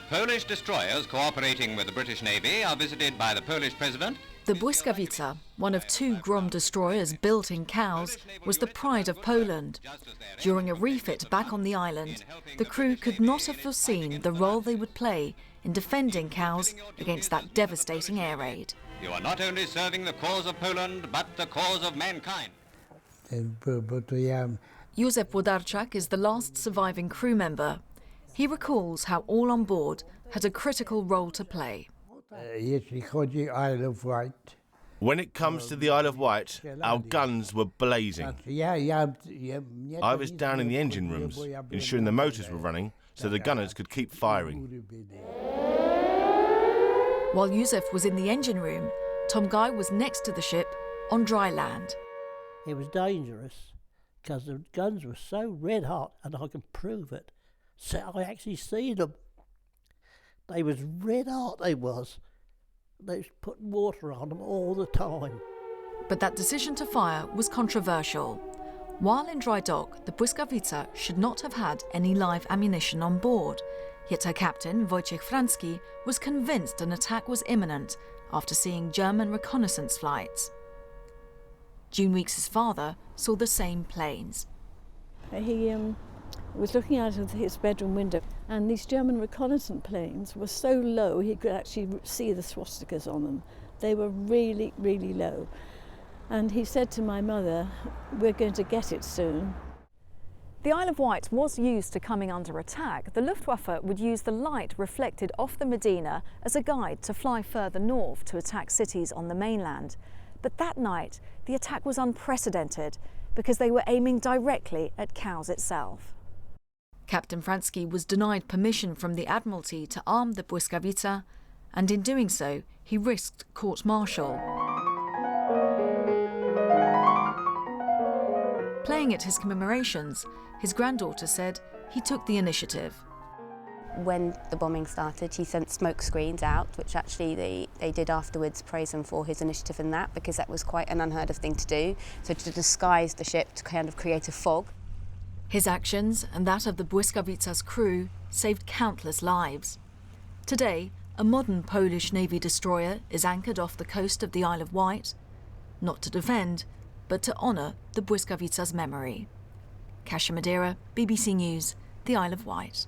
Polish destroyers cooperating with the British Navy are visited by the Polish President. The Błyskawica, one of 2 Grom destroyers built in Cowes, was the pride of Poland. During a refit back on the island, the crew could not have foreseen the role they would play in defending Cowes against that devastating air raid. You are not only serving the cause of Poland, but the cause of mankind. Józef Włodarczak is the last surviving crew member. He recalls how all on board had a critical role to play. When it comes to the Isle of Wight, our guns were blazing. I was down in the engine rooms, ensuring the motors were running so the gunners could keep firing. While Józef was in the engine room, Tom Guy was next to the ship on dry land. It was dangerous because the guns were so red hot, and I can prove it. So I actually seen them. They was red hot, they was. They was putting water on them all the time. But that decision to fire was controversial. While in dry dock, the Błyskawica should not have had any live ammunition on board. Yet her captain, Wojciech Franski, was convinced an attack was imminent after seeing German reconnaissance flights. June Weeks' father saw the same planes. He was looking out of his bedroom window, and these German reconnaissance planes were so low he could actually see the swastikas on them. They were really, really low. And he said to my mother, "We're going to get it soon." The Isle of Wight was used to coming under attack. The Luftwaffe would use the light reflected off the Medina as a guide to fly further north to attack cities on the mainland. But that night, the attack was unprecedented because they were aiming directly at Cowes itself. Captain Franski was denied permission from the Admiralty to arm the Błyskawica, and in doing so, he risked court-martial. Playing at his commemorations, his granddaughter said he took the initiative. When the bombing started, he sent smoke screens out, which actually they did afterwards praise him for his initiative in that, because that was quite an unheard of thing to do. So to disguise the ship, to kind of create a fog. His actions and that of the Błyskawica's crew saved countless lives. Today, a modern Polish Navy destroyer is anchored off the coast of the Isle of Wight, not to defend, but to honour the Błyskawica's memory. Kasia Madeira, BBC News, the Isle of Wight.